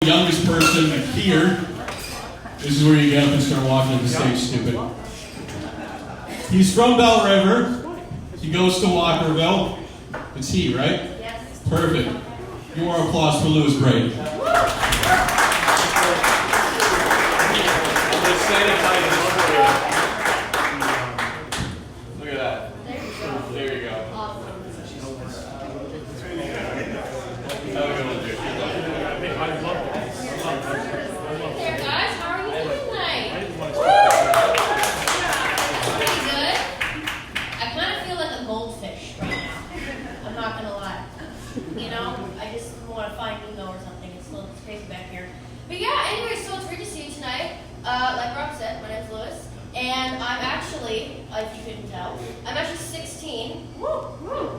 Youngest person here. This is where you get up and start walking on the stage, stupid. He's from Bell River. He goes to Walkerville. It's he, right? Yes. Perfect. More applause for Lewis Brady. Look at that. There you go. Awesome. How are we going to do? There, guys. How are you doing tonight? Pretty good. I kind of feel like a goldfish right now. I'm not gonna lie. You know, I just want to find Nemo or something. It's crazy back here. But yeah. Anyway, so it's great to see you tonight. Like Rob said, my name's Lewis, and I'm actually, if you couldn't tell, I'm actually 16. Woo!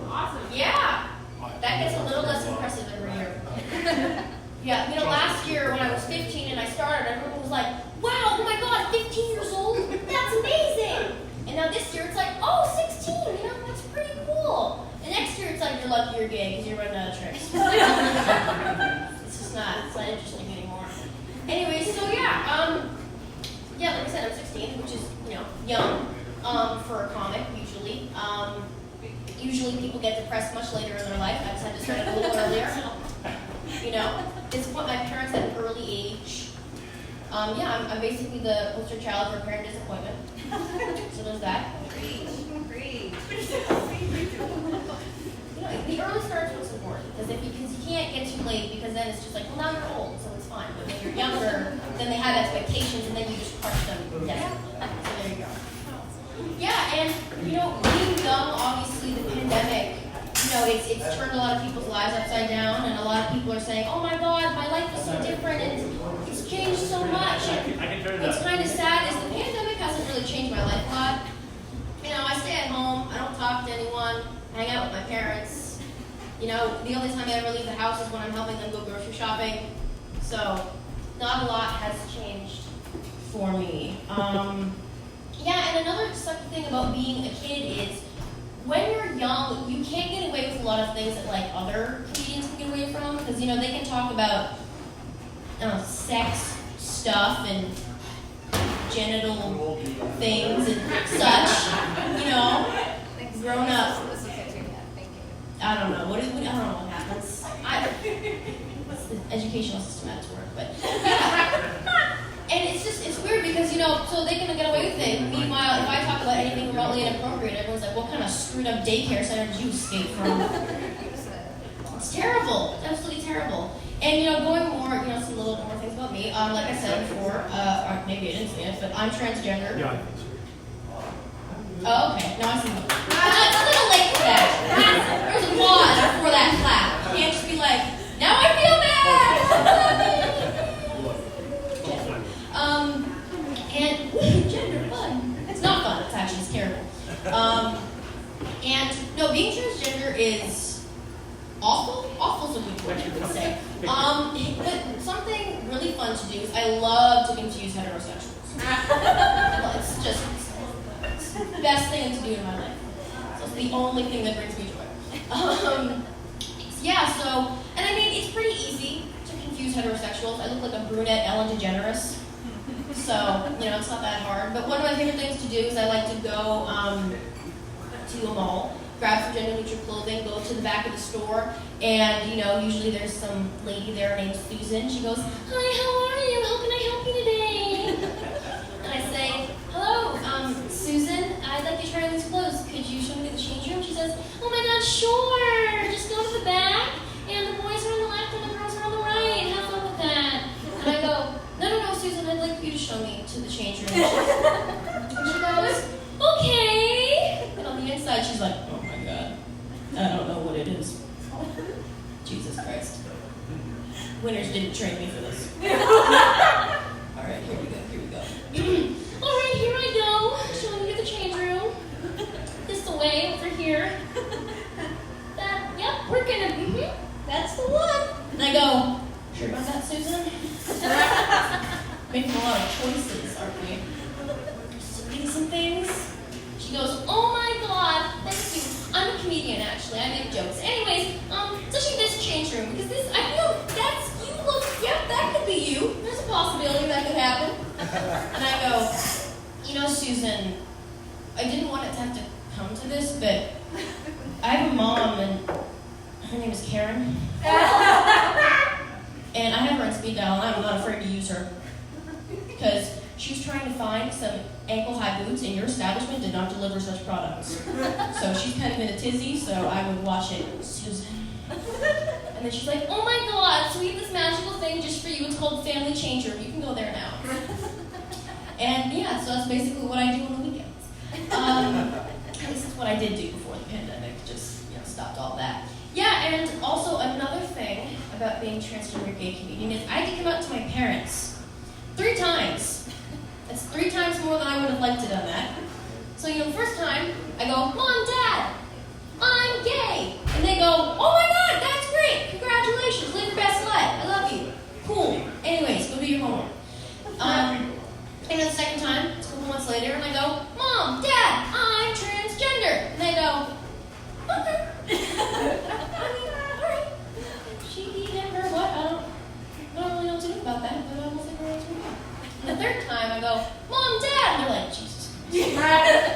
Awesome. Yeah. That gets a little less impressive every year. Yeah, you know, last year when I was 15 and I started, everyone was like, wow, oh my God, 15 years old? That's amazing! And now this year it's like, oh, 16, you know, that's pretty cool. And next year it's like, you're lucky you're gay because you're running out of tricks. It's not interesting anymore. Anyway, so yeah, like I said, I'm 16, which is, you know, young for a comic, usually. Usually people get depressed much later in their life. I just had to start a little earlier. You know, disappoint my parents at an early age. Yeah, I'm basically the poster child for parent disappointment. So there's that. Great. You know, the early start's what's important because you can't get too late because then it's just like, well, now you're old, so it's fine. But when you're younger, then they have expectations and then you just crush them desperately. So there you go. Yeah, and you know, being young, obviously the pandemic, you know, it's turned a lot of people's lives upside down, and a lot of people are saying, oh my God, my life is so different, and it's changed so much. And what's kind of sad is the pandemic hasn't really changed my life a lot. You know, I stay at home, I don't talk to anyone, hang out with my parents. You know, the only time I ever leave the house is when I'm helping them go grocery shopping. So, not a lot has changed for me. Yeah, and another sucky thing about being a kid is when you're young, you can't get away with a lot of things that like other comedians can get away from because, you know, they can talk about sex stuff and genital things and such, you know, grown up. I don't know. I don't know what happens. It's the educational system at its work, but yeah. And it's weird because, you know, so they can get away with it. Meanwhile, if I talk about anything remotely inappropriate, everyone's like, what kind of screwed up daycare center did you escape from? It's terrible. It's absolutely terrible. And, you know, going more, you know, some little more things about me. Like I said before, or maybe I didn't say it, but I'm transgender. Yeah, I think so. Oh, okay. No, I see. It's a little late for that. There's a pause before that clap. You can't just be like, now I feel bad. And gender fun. It's not fun. It's actually terrible. And no, being transgender is awful. Awful's a good word I would say. But something really fun to do is I love to confuse heterosexuals. Well, it's just the best thing to do in my life. So it's the only thing that brings me joy. Yeah. So, and I mean, it's pretty easy to confuse heterosexuals. I look like a brunette Ellen DeGeneres. So, you know, it's not that hard. But one of my favorite things to do is I like to go to a mall, grab some gender-neutral clothing, go to the back of the store, and, you know, usually there's some lady there named Susan. She goes, hi, how are you? How can I help you today? And I say, hello, Susan, I'd like to try on these clothes. Could you show me the change room? She says, oh my God, sure. Just go to the back, and the boys are on the left and the girls are on the right. Have fun with that. And I go, no, Susan, I'd like you to show me to the change room. And she goes, okay. And on the inside, she's like, oh my God, I don't know what it is. Jesus Christ. Winners didn't train me for this. All right, here we go. All right, here I go. Showing you the change room. This way, over here. Yep, we're gonna, that's the one. And I go, sure about that, Susan? Making a lot of choices, aren't we? Submitting some things. She goes, oh my God, thank you. I'm a comedian, actually. I make jokes. Anyways, especially this change room, because this, I feel that's, you look yep, that could be you. There's a possibility that could happen. And I go, you know, Susan, I didn't want it to have to come to this, but I have a mom, and her name is Karen. And I have her on speed dial, and I'm not afraid to use her. Because she was trying to find some ankle-high boots, and your establishment did not deliver such products. So she's kind of in a tizzy, so I would watch it. Susan. And then she's like, oh my god, so we have this magical thing just for you. It's called Family Changer. You can go there now. And yeah, so that's basically what I do on the weekends. At least that's what I did do before the pandemic. Just, you know, stopped all that. Yeah, and also another thing about being transgender gay comedian is I had to come out to my parents 3 times. That's 3 times more than I would have liked to done that. So, you know, the first time, I go, Mom, Dad, I'm gay. And they go, oh my god, that's great. Congratulations, live your best life. I love you. Cool. Anyways, go do your homework. And then the second time, it's a couple months later, and I go, Mom, Dad, I'm transgender. And they go, okay. I mean, alright. She, he, him, her, what? I don't really know what to do about that, but we'll figure out what to do. And the third time, I go, Mom, Dad, and they're like, Jesus Christ.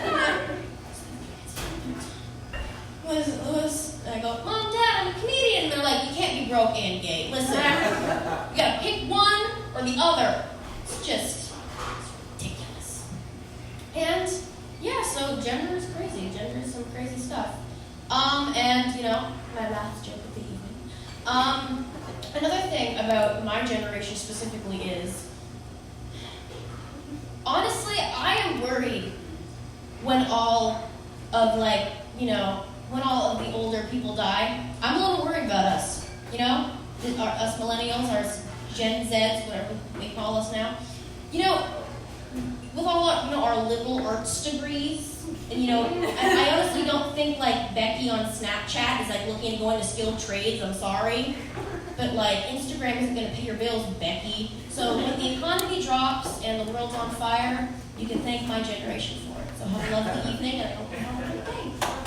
What is it, Lewis? And I go, Mom, Dad, I'm a comedian. And they're like, you can't be broke and gay. Listen, you gotta pick one or the other. It's just ridiculous. And yeah, so gender is crazy. Gender is some crazy stuff. And you know, my last joke of the evening. Another thing about my generation specifically is, honestly, I am worried when all of when all of the older people die. I'm a little worried about us, you know? Us millennials, our Gen Zs, whatever they call us now. You know, with all our liberal arts degrees, and you know, I honestly don't think like Becky on Snapchat is like looking to go into skilled trades, I'm sorry. But like, Instagram isn't gonna pay your bills, Becky. So when the economy drops and the world's on fire, you can thank my generation for it. So have a lovely evening, and I hope you have a good day.